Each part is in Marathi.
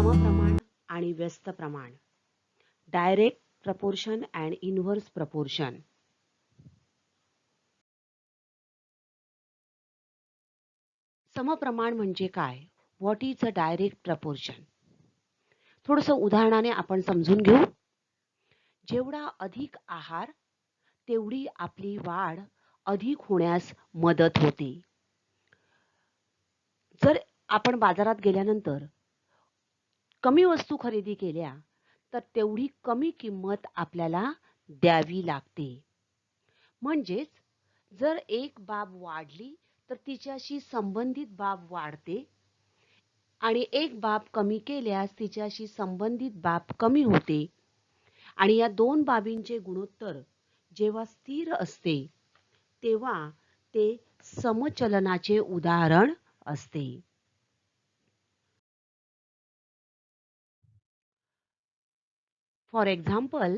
समप्रमाण आणि व्यस्त प्रमाण, direct proportion and inverse proportion. समप्रमाण म्हणजे काय? What is a direct proportion? थोडंसं उदाहरणाने आपण समजून घेऊ. जेवढा अधिक आहार तेवढी आपली वाढ अधिक होण्यास मदत होते. जर आपण बाजारात गेल्यानंतर कमी वस्तू खरेदी केल्या तर तेवढी कमी किंमत आपल्याला द्यावी लागते. म्हणजेच जर एक बाब वाढली तर तिच्याशी संबंधित बाब वाढते आणि एक बाब कमी केल्यास तिच्याशी संबंधित बाब कमी होते आणि या दोन बाबींचे गुणोत्तर जेव्हा स्थिर असते तेव्हा ते समचलनाचे उदाहरण असते. फॉर एक्झाम्पल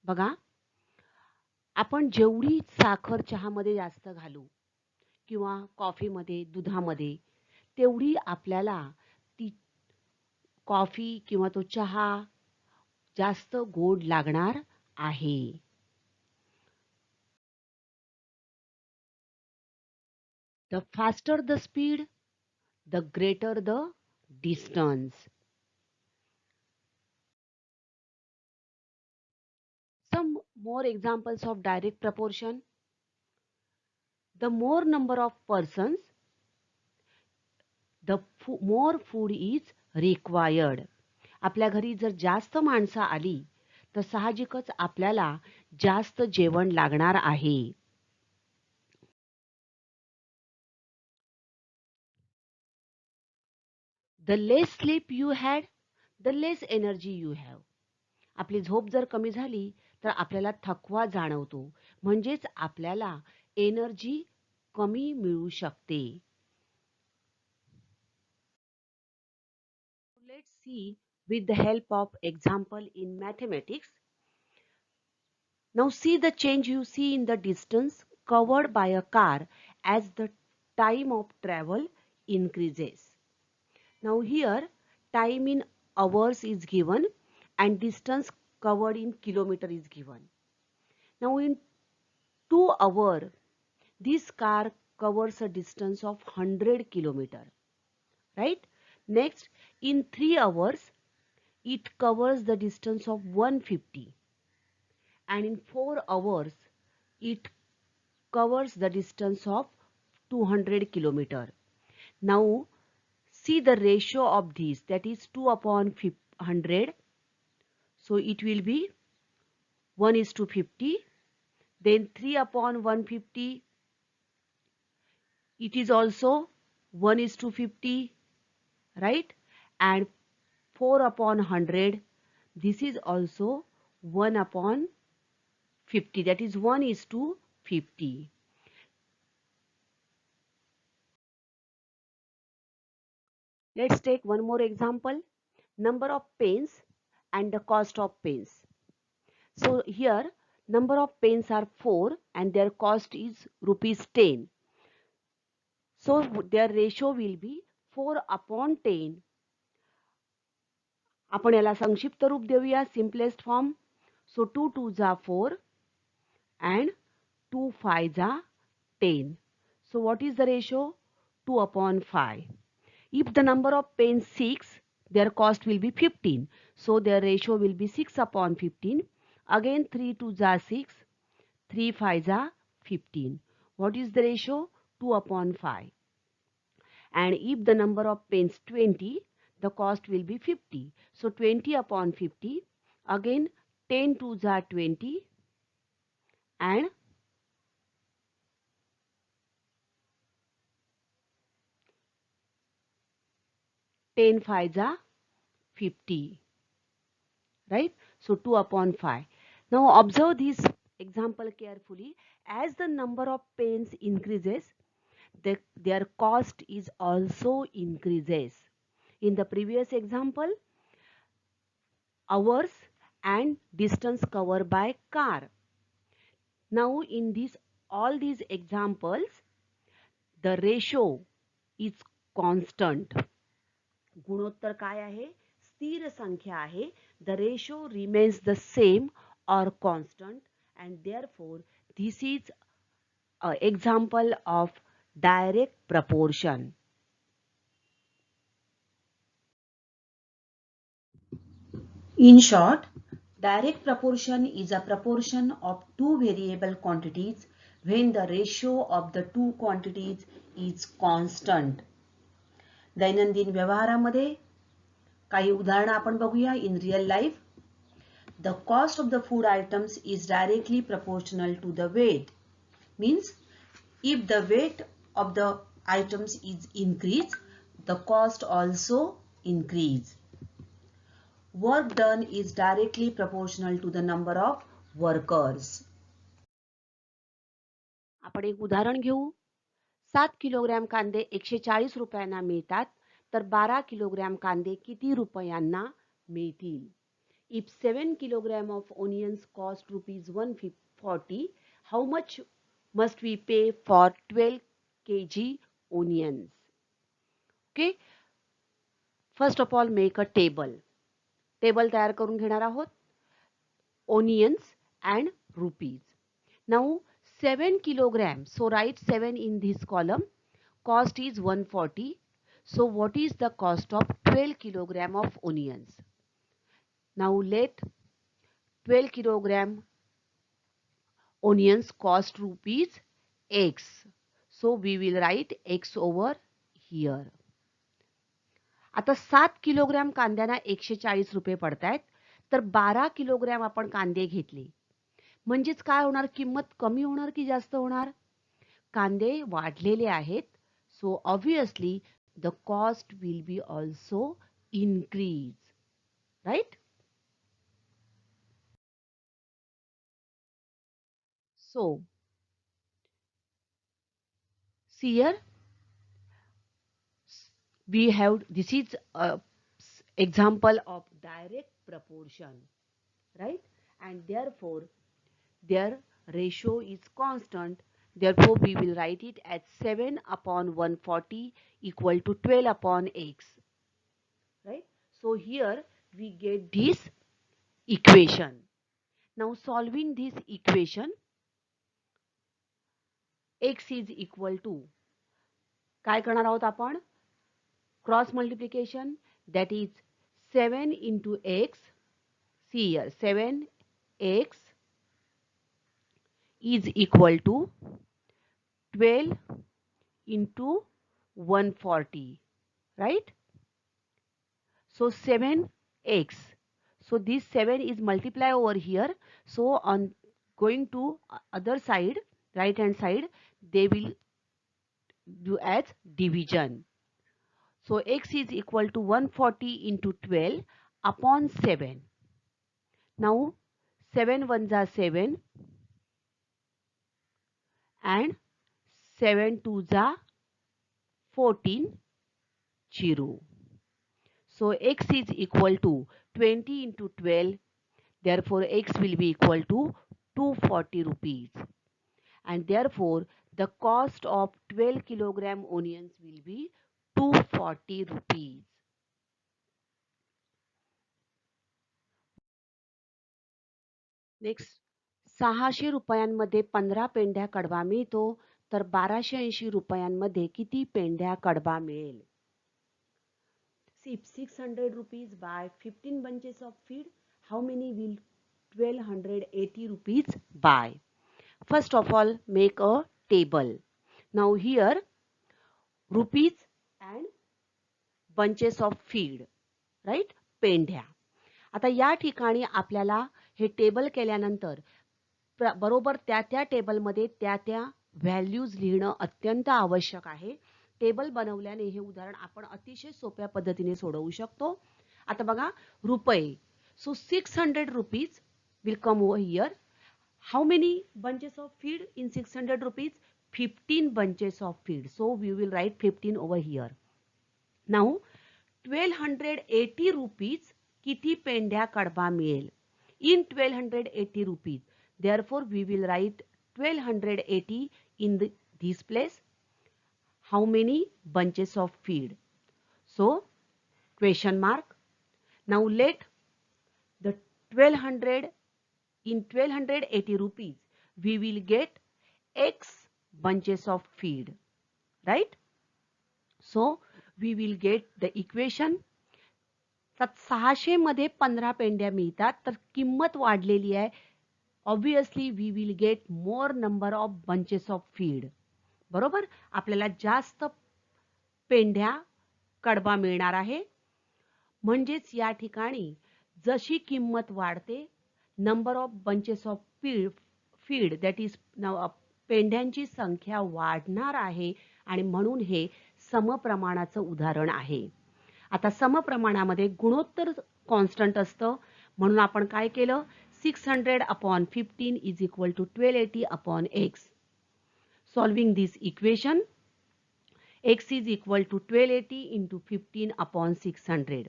बघा, आपण जेवढी साखर चहामध्ये जास्त घालू किंवा कॉफीमध्ये, दुधामध्ये, तेवढी आपल्याला ती कॉफी किंवा तो चहा जास्त गोड लागणार आहे. The faster the speed, the greater the distance. Some more examples of direct proportion. The more number of persons, the more food is required. आपल्या घरी जर जास्त माणसं आली तर साहजिकच आपल्याला जास्त जेवण लागणार आहे. The less sleep you had, the less energy you have. आपली झोप जर कमी झाली तर आपल्याला थकवा जाणवतो, म्हणजेच आपल्याला एनर्जी कमी मिळू शकते. Let's see with the help of example in mathematics. Now see the change you see in the distance covered by a car as the time of travel increases. Now here time in hours is given and distance covered in kilometer is given. Now in 2 hours this car covers a distance of 100 kilometer, right? Next, in 3 hours it covers the distance of 150 and in 4 hours it covers the distance of 200 kilometer. Now see the ratio of these, that is 2 upon 100. So it will be 1:50. Then 3 upon 150. It is also 1:50, right? And 4 upon 100. This is also 1 upon 50. That is 1:50. Let's take one more example. Number of pens and the cost of pens. So here number of pens are 4 and their cost is ₹10. So their ratio will be 4 upon 10. आपण याला संक्षिप्त रूप देऊया, simplest form. So 2 2s are 4 and 2 5s are 10. So what is the ratio? 2 upon 5. If the number of pens 6, their cost will be 15. So their ratio will be 6 upon 15. Again 3 2s are 6, 3 5s are 15. What is the ratio? 2 upon 5. And if the number of pens 20, the cost will be 50. So 20 upon 50. Again 10 2s are 20 and 10 5s are 50. Right? So 2 upon 5. Now observe this example carefully. As the number of pens increases, their cost is also increases. In the previous example, hours and distance covered by car. Now in all these examples, the ratio is constant. गुणोत्तर काय आहे? स्थिर संख्या आहे. The ratio remains the same or constant, and therefore this is an example of direct proportion. In short, direct proportion is a proportion of two variable quantities when the ratio of the two quantities is constant. दैनंदिन व्यवहारामध्ये काही उदाहरण आपण बघूया in real life. The cost of the food items is directly proportional to the weight. Means if the weight of the items is increased, the cost also increase. Work done is directly proportional to the number of workers. आपण एक उदाहरण घेऊ. 7 किलोग्रॅम कांदे 140 रुपयांना मिळतात, तर 12 किलोग्रॅम कांदे किती रुपयांना मिळतील? If 7 kilogram of onions cost rupees 140, how much must we pay for 12 kg onions? Okay. First of all, make a table. Table तयार करून घेणार आहोत. Onions and rupees. Now 7 kilogram. So write 7 in this column. Cost is 140. So what is the cost of 12 kilogram of onions? Now let 12 kilogram onions cost rupees X. So we will write X over here. आता 7 किलोग्रॅम कांद्यांना 140 रुपये पडतायत, तर 12 किलोग्रॅम आपण कांदे घेतले. म्हणजेच काय होणार? किंमत कमी होणार की जास्त होणार? कांदे वाढलेले आहेत. So obviously the cost will be also increase. Right? So see here, we have, this is a example of direct proportion, right? And therefore their ratio is constant. Therefore we will write it as 7 upon 140 equal to 12 upon x, right? So here we get this equation. Now solving this equation, x is equal to, काय करणार आहोत आपण? Cross multiplication, that is 7 into x. See here, 7x is equal to 12 into 140, right? So 7x. So this 7 is multiply over here. So on going to other side, right hand side, they will do as division. So x is equal to 140 into 12 upon 7. Now 7 ones are 7 and 7 twos are 14, 0. So x is equal to 20 into 12. Therefore x will be equal to 240 rupees. And therefore the cost of 12 kilogram onions will be 240 rupees. Next, 600 रुपयांमध्ये 15 पेंढ्या कडबा मिळतो, तर 1280 रुपयांमध्ये किती पेंढ्या कडबा मिळेल? If 600 rupees buy 15 bunches of feed, how many will 1280 rupees buy? First of all, make a table. Now here, rupees and bunches of feed, right? पेंढ्या. आता या ठिकाणी आपल्याला हे टेबल केल्यानंतर बरोबर त्या टेबलमध्ये त्या व्हॅल्यूज लिहिणं अत्यंत आवश्यक आहे. टेबल बनवल्याने हे उदाहरण आपण अतिशय सोप्या पद्धतीने सोडवू शकतो. आता बघा, रुपये. So 600 rupees will come over here. How many bunches of feed in 600 rupees? 15 bunches of feed. So we will write 15 over here. Now 1280 rupees किती पेंढ्या कडबा मिळेल? In 1280 rupees. Therefore we will write 1280 in this place. How many bunches of feed? So question mark. Now let the 1200 in 1280 rupees we will get X bunches of feed, right? So we will get the equation. 600 मध्ये 15 पेंड्या मिळतात तर किंमत वाढलेली आहे. Obviously we will get more number of bunches of feed. बरोबर, आपल्याला जास्त पेंड्या कडबा मिळणार आहे. म्हणजेच या ठिकाणी जशी किंमत वाढते number of bunches of feed that is पेंड्यांची संख्या वाढणार आहे आणि म्हणून हे समप्रमाणाचं उदाहरण आहे. आता समप्रमाणामध्ये गुणोत्तर कॉन्स्टंट असतं म्हणून आपण काय केलं 600 upon 15 is equal to 1280 upon x. Solving this equation x is equal to 1280 into 15 upon 600.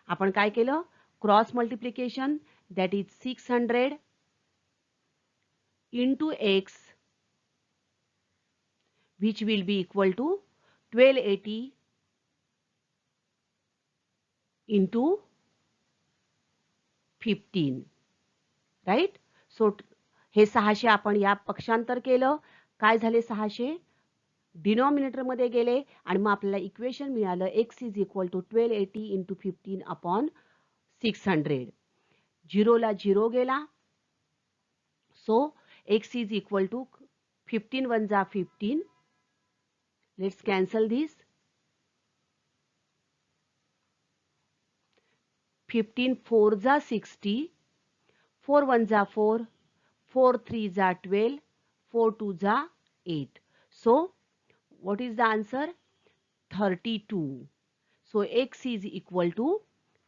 आपण काय केलं cross multiplication that is 600 into x which will be equal to 1280 into 15, right. So हे 600 आपण या पक्षांतर केलं, काय झाले 600 डिनॉमिनेटर मध्ये गेले आणि मग आपल्याला इक्वेशन मिळालं x is equal to 1280 into 15 upon 600. 0 ला 0 गेला, so x is equal to 15 one जा 15. लेट्स कॅन्सल दिस. 15 4 जा 60, 4 1 जा 4, 4 3 जा 12, 4 2 जा 8. So what is the answer? 32. So x is equal to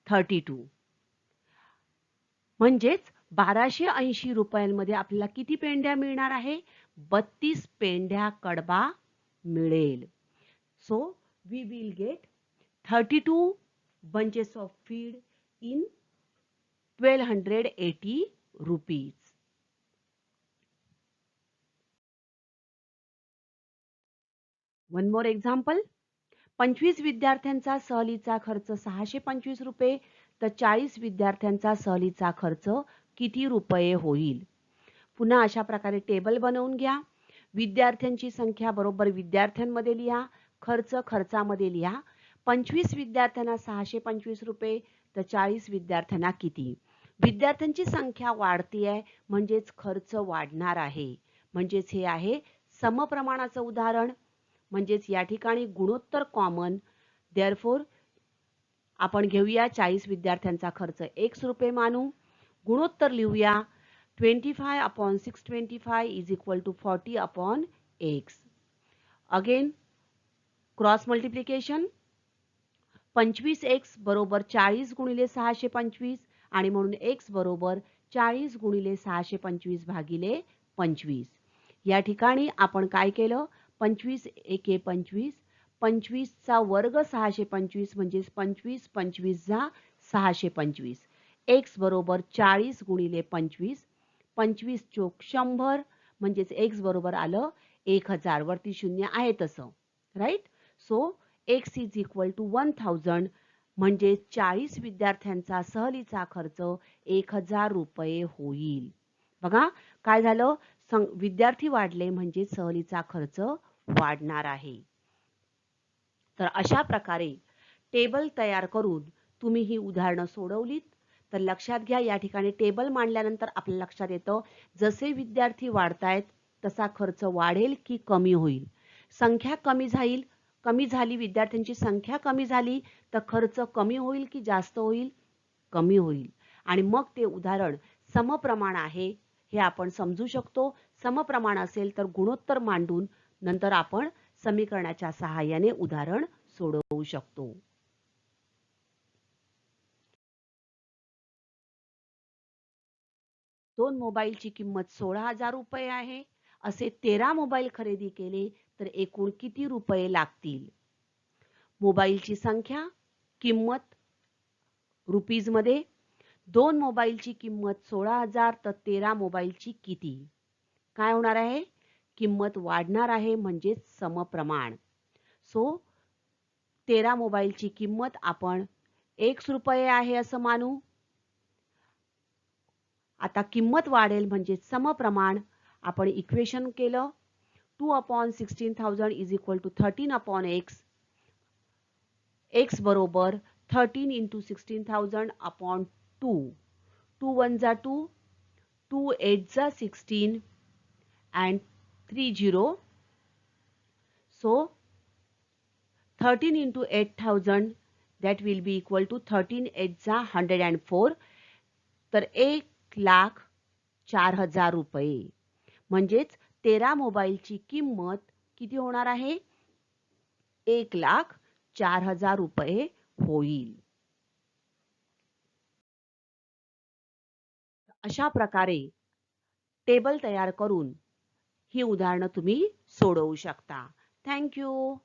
32. म्हणजेच 1280 रुपयांमध्ये आपल्याला किती पेंड्या मिळणार आहे 32 पेंड्या कडबा मिळेल. So we will get 32 bunches of feed in 1280 rupees. One more example. 25 विद्यार्थ्यांचा सहलीचा खर्च 625 रुपये तर 40 विद्यार्थ्यांचा सहलीचा खर्च किती रुपये होईल. पुन्हा अशा प्रकारे टेबल बनवून घ्या. विद्यार्थ्यांची संख्या बरोबर विद्यार्थ्यांमध्ये लिहा, खर्च खर्चामध्ये लिहा. 25 विद्यार्थ्यांना 625 रुपये तर 40 विद्यार्थ्यांना किती. विद्यार्थ्यांची संख्या वाढती आहे म्हणजेच खर्च वाढणार आहे. म्हणजेच हे आहे समप्रमाणाचं उदाहरण. म्हणजेच या ठिकाणी गुणोत्तर कॉमन. देअरफॉर आपण घेऊया 40 विद्यार्थ्यांचा खर्च x रुपये मानू. गुणोत्तर लिहूया 25 upon 625 is equal to 40 upon x. Again cross multiplication. 25x बरोबर 40 गुणिले 625 आणि म्हणून x बरोबर 40 गुणिले 625 भागिले 25. या ठिकाणी आपण काय केलं 25 एके 25, 25 चा वर्ग 625 म्हणजे 25 25 जा 625. x बरोबर 40 गुणिले 25, 25 चोक 100 म्हणजेच x बरोबर आलं 1000. वरती शून्य आहे तसं, right. So x is equal to 1000 म्हणजे 40 विद्यार्थ्यांचा सहलीचा खर्च 1000 रुपये होईल. बघा काय झालं विद्यार्थी वाढले म्हणजे सहलीचा खर्च वाढणार आहे. तर अशा प्रकारे टेबल तयार करून तुम्ही ही उदाहरणं सोडवलीत तर लक्षात घ्या या ठिकाणी टेबल मांडल्यानंतर आपल्या लक्षात येतं जसे विद्यार्थी वाढतायत तसा खर्च वाढेल की कमी होईल. संख्या कमी झाली विद्यार्थ्यांची संख्या कमी झाली तर खर्च कमी होईल की जास्त होईल कमी होईल. आणि मग ते उदाहरण समप्रमाण आहे हे आपण समजू शकतो. समप्रमाण असेल तर गुणोत्तर मांडून नंतर आपण समीकरणाच्या सहाय्याने उदाहरण सोडवू शकतो. दोन मोबाईलची किंमत 16,000 रुपये आहे. असे 13 मोबाईल खरेदी केले तर एकूण किती रुपये लागतील. मोबाईलची संख्या किंमत रुपीज मध्ये. दोन मोबाईलची किंमत 16,000 तर 13 मोबाईलची किती. काय होणार आहे किंमत वाढणार आहे म्हणजे समप्रमाण. सो 13 मोबाईलची किंमत आपण ₹1 आहे असं मानू. आता किंमत वाढेल म्हणजे समप्रमाण. आपण इक्वेशन केलं. 2/16,000 is equal to 13/x. x बरोबर 13 into 16,000 upon 2. 2 1 जा 2, 2 8 जा 16 and 3 0. So 13 into 8,000 that will be equal to 13 8 जा 104. तर 1,04,000 रुपये. म्हणजेच 13 मोबाईलची किंमत किती होणार आहे? 1,04,000 रुपये होईल. अशा प्रकारे टेबल तयार करून ही उदाहरणं तुम्ही सोडवू शकता. Thank you.